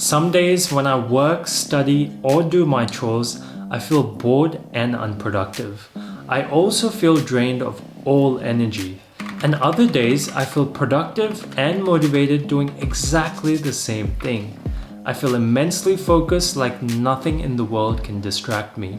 Some days when I work, study, or do my chores, I feel bored and unproductive. I also feel drained of all energy. And other days, I feel productive and motivated doing exactly the same thing. I feel immensely focused, like nothing in the world can distract me.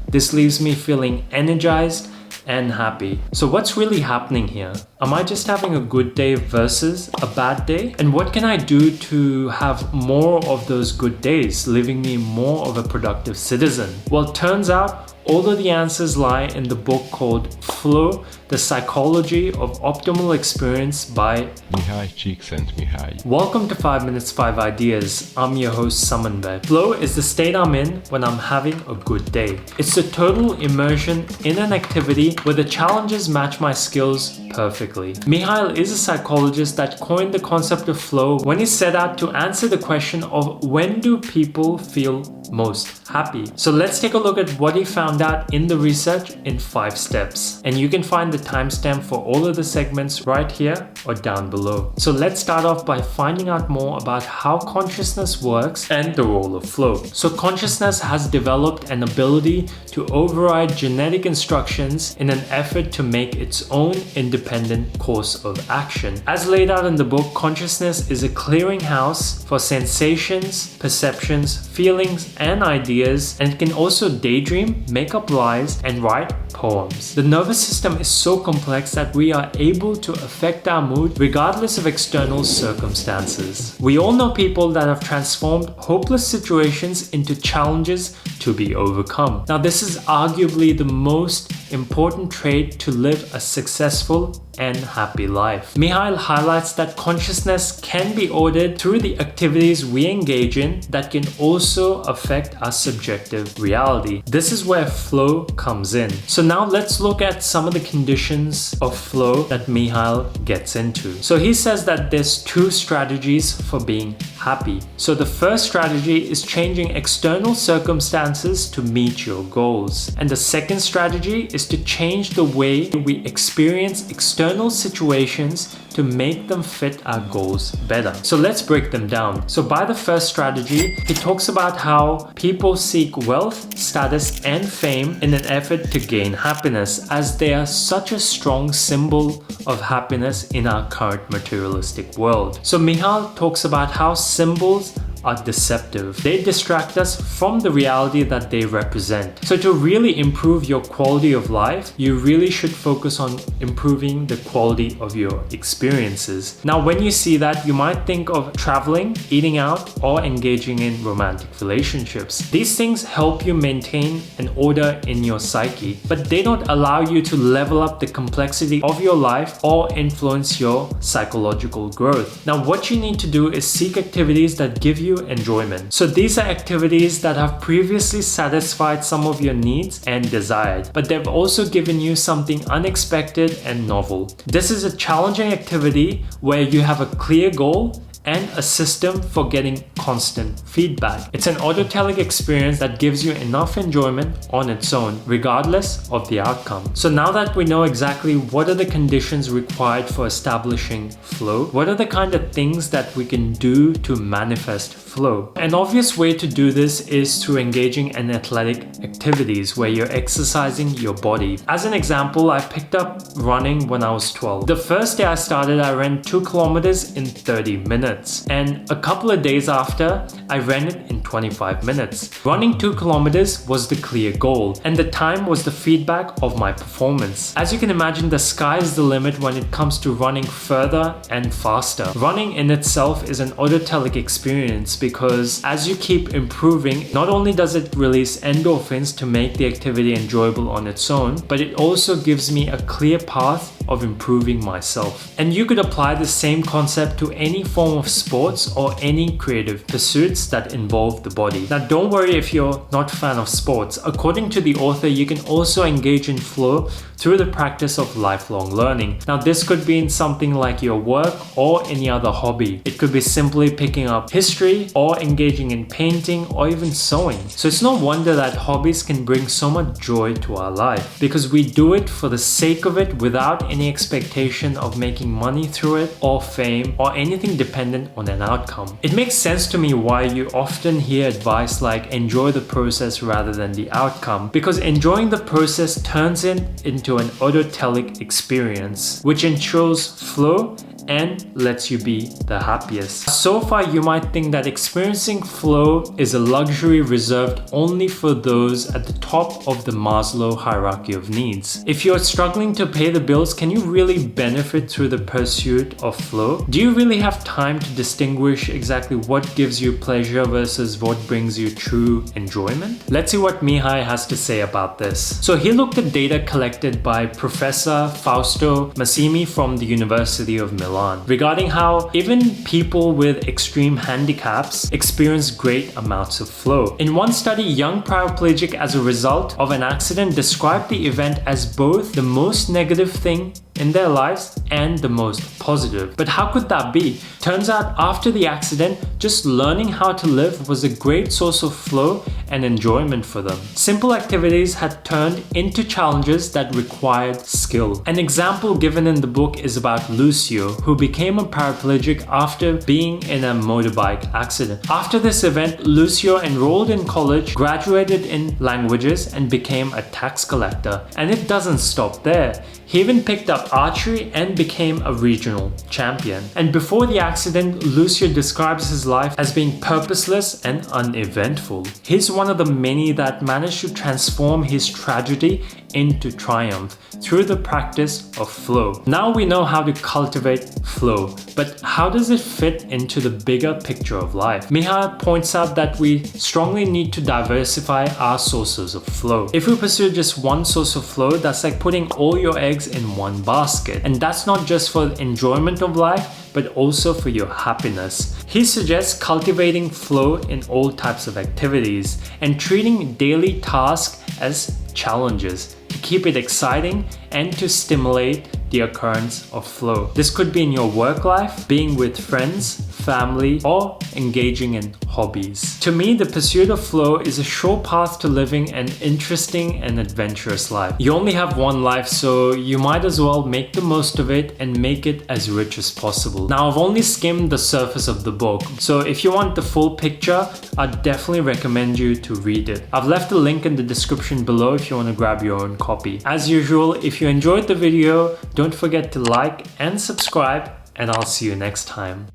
This leaves me feeling energized and happy. So what's really happening here? Am I just having a good day versus a bad day? And what can I do to have more of those good days, leaving me more of a productive citizen? Well, it turns out all of the answers lie in the book called Flow, The Psychology of Optimal Experience by Mihaly Csikszentmihalyi. Welcome to 5 Minutes 5 Ideas. I'm your host Samanvay. Flow is the state I'm in when I'm having a good day. It's the total immersion in an activity where the challenges match my skills perfectly. Mihaly is a psychologist that coined the concept of flow when he set out to answer the question of when do people feel most happy. So let's take a look at what he found out in the research in 5 steps. And you can find the timestamp for all of the segments right here or down below. So let's start off by finding out more about how consciousness works and the role of flow. So consciousness has developed an ability to override genetic instructions in an effort to make its own independent course of action. As laid out in the book, consciousness is a clearinghouse for sensations, perceptions, feelings, and ideas, and it can also daydream, make up lies, and write poems. The nervous system is so complex that we are able to affect our mood regardless of external circumstances. We all know people that have transformed hopeless situations into challenges to be overcome. Now, this is arguably the most important trait to live a successful and happy life. Mihaly highlights that consciousness can be ordered through the activities we engage in that can also affect our subjective reality. This is where flow comes in. So now let's look at some of the conditions of flow that Mihaly gets into. So he says that there's 2 strategies for being happy. So the first strategy is changing external circumstances to meet your goals. And the second strategy is to change the way we experience external situations to make them fit our goals better. So let's break them down. So by the first strategy, he talks about how people seek wealth, status, and fame in an effort to gain happiness, as they are such a strong symbol of happiness in our current materialistic world. So Mihaly talks about how symbols are deceptive. They distract us from the reality that they represent. So to really improve your quality of life, you really should focus on improving the quality of your experiences. Now, when you see that, you might think of traveling, eating out, or engaging in romantic relationships. These things help you maintain an order in your psyche, but they don't allow you to level up the complexity of your life or influence your psychological growth. Now, what you need to do is seek activities that give you enjoyment. So these are activities that have previously satisfied some of your needs and desired, but they've also given you something unexpected and novel. This is a challenging activity where you have a clear goal and a system for getting constant feedback. It's an autotelic experience that gives you enough enjoyment on its own, regardless of the outcome. So now that we know exactly what are the conditions required for establishing flow, what are the kind of things that we can do to manifest flow? An obvious way to do this is through engaging in athletic activities where you're exercising your body. As an example, I picked up running when I was 12. The first day I started, I ran 2 kilometers in 30 minutes. And a couple of days after, I ran it in 25 minutes. Running 2 kilometers was the clear goal, and the time was the feedback of my performance. As you can imagine, the sky is the limit when it comes to running further and faster. Running in itself is an autotelic experience because as you keep improving, not only does it release endorphins to make the activity enjoyable on its own, but it also gives me a clear path of improving myself. And you could apply the same concept to any form of sports or any creative pursuits that involve the body. Now, don't worry if you're not a fan of sports. According to the author, you can also engage in flow through the practice of lifelong learning. Now, this could be in something like your work or any other hobby. It could be simply picking up history or engaging in painting or even sewing. So it's no wonder that hobbies can bring so much joy to our life because we do it for the sake of it without any any expectation of making money through it or fame or anything dependent on an outcome. It makes sense to me why you often hear advice like enjoy the process rather than the outcome, because enjoying the process turns it into an autotelic experience, which ensures flow and lets you be the happiest. So far, you might think that experiencing flow is a luxury reserved only for those at the top of the Maslow hierarchy of needs. If you're struggling to pay the bills, can you really benefit through the pursuit of flow? Do you really have time to distinguish exactly what gives you pleasure versus what brings you true enjoyment? Let's see what Mihaly has to say about this. So he looked at data collected by Professor Fausto Massimi from the University of Milan regarding how even people with extreme handicaps experience great amounts of flow. In one study, young paraplegic as a result of an accident described the event as both the most negative thing in their lives and the most positive. But how could that be? Turns out after the accident, just learning how to live was a great source of flow and enjoyment for them. Simple activities had turned into challenges that required skill. An example given in the book is about Lucio, who became a paraplegic after being in a motorbike accident. After this event, Lucio enrolled in college, graduated in languages, and became a tax collector. And it doesn't stop there. He even picked up archery and became a regional champion. And before the accident, Lucio describes his life as being purposeless and uneventful. He's one of the many that managed to transform his tragedy into triumph through the practice of flow. Now we know how to cultivate flow, but how does it fit into the bigger picture of life? Mihaly points out that we strongly need to diversify our sources of flow. If we pursue just one source of flow, that's like putting all your eggs in one basket. And that's not just for the enjoyment of life, but also for your happiness. He suggests cultivating flow in all types of activities and treating daily tasks as challenges to keep it exciting and to stimulate the occurrence of flow. This could be in your work life, being with friends, family, or engaging in hobbies. To me, the pursuit of flow is a sure path to living an interesting and adventurous life. You only have one life, so you might as well make the most of it and make it as rich as possible. Now, I've only skimmed the surface of the book, so if you want the full picture, I'd definitely recommend you to read it. I've left a link in the description below if you want to grab your own copy. As usual, if you enjoyed the video, don't forget to like and subscribe, and I'll see you next time.